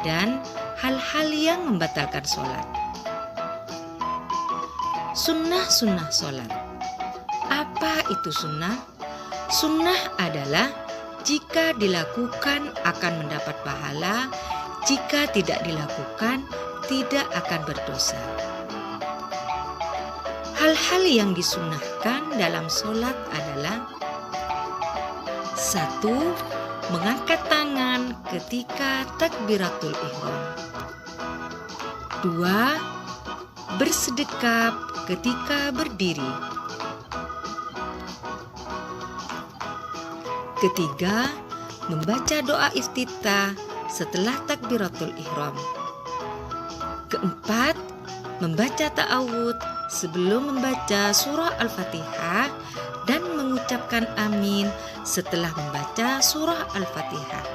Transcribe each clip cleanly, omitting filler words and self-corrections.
dan hal-hal yang membatalkan sholat. Sunnah-sunnah sholat. Apa itu sunnah? Sunnah adalah jika dilakukan akan mendapat pahala, jika tidak dilakukan tidak akan berdosa. Hal-hal yang disunnahkan dalam sholat adalah: 1. Mengangkat tangan ketika takbiratul ihram. 2. Bersedekap ketika berdiri. 3. Membaca doa iftitah setelah takbiratul ihram. 4. Membaca ta'awud sebelum membaca surah Al-Fatihah dan mengucapkan amin setelah membaca surah Al-Fatihah.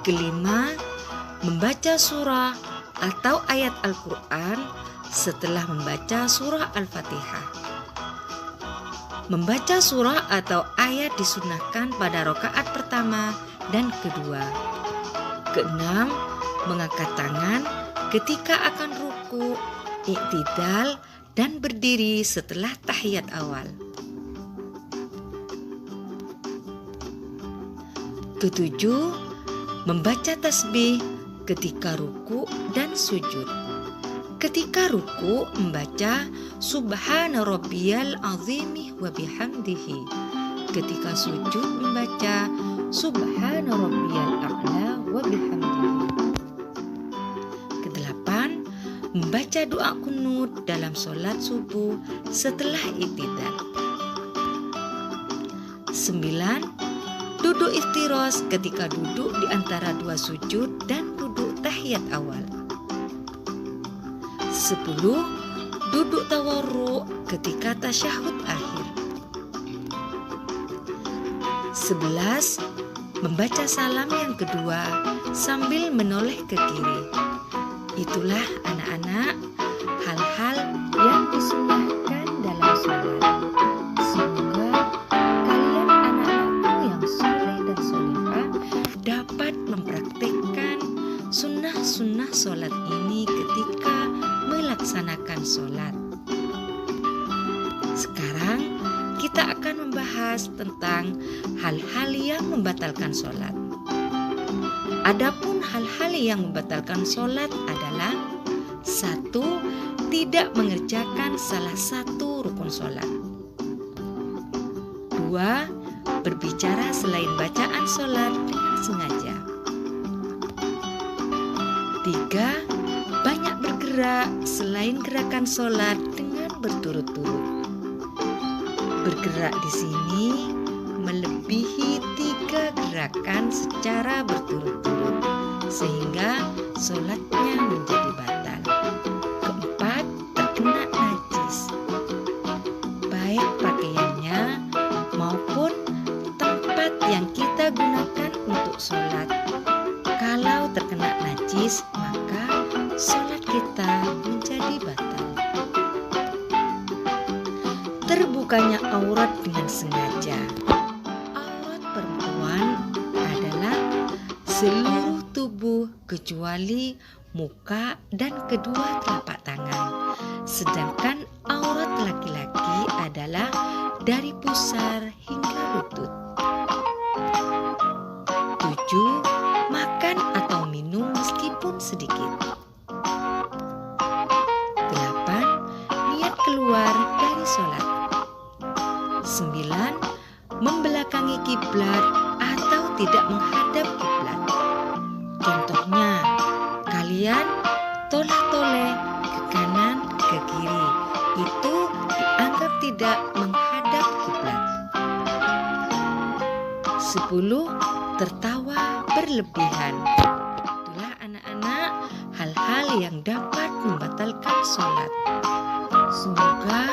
5. Membaca surah atau ayat Al-Quran setelah membaca surah Al-Fatihah. Membaca surah atau ayat disunnahkan pada rakaat pertama dan kedua. 6. Mengangkat tangan ketika akan ruku, i'tidal, dan berdiri setelah tahiyat awal. 7. Membaca tasbih ketika ruku dan sujud. Ketika ruku membaca Subhana rabbiyal azimi wa bihamdihi. Ketika sujud membaca Subhana rabbiyal a'la wa bihamdihi. 8. Membaca doa kunut dalam sholat subuh setelah i'tidal. 9. Duduk iftiros ketika duduk di antara dua sujud dan duduk tahiyat awal. 10. Duduk tawarruk ketika tasyahud akhir. 11. Membaca salam yang kedua sambil menoleh ke kiri. Itulah anak-anak hal-hal yang disunnahkan dalam sholat. Semoga kalian anak-anakku yang soleh dan solehah dapat mempraktikkan sunnah-sunnah sholat ini ketika melaksanakan sholat. Sekarang kita akan membahas tentang hal-hal yang membatalkan sholat. Adapun hal-hal yang membatalkan sholat adalah: 1. Tidak mengerjakan salah satu rukun sholat. 2. Berbicara selain bacaan sholat dengan sengaja. 3. Banyak bergerak selain gerakan sholat dengan berturut-turut. Bergerak di sini melebihi 3 gerakan secara berturut-turut sehingga sholatnya menjadi batal. 4. Terkena najis, baik pakaiannya maupun tempat yang kita gunakan untuk sholat. Kalau terkena najis, maka sholat kita menjadi batal. Terbukanya aurat dengan sengaja. Aurat perempuan adalah seluruh tubuh kecuali muka dan kedua telapak tangan. Sedangkan aurat laki-laki adalah dari pusar hingga lutut. 7. Makan atau minum meskipun sedikit. 8. Niat keluar dari sholat. 9. Membelakangi kiblat atau tidak menghadap kiblat. Contohnya, kalian toleh-toleh ke kanan, ke kiri. Itu dianggap tidak menghadap kiblat. 10. Tertawa berlebihan. Itulah anak-anak hal-hal yang dapat membatalkan sholat. Semoga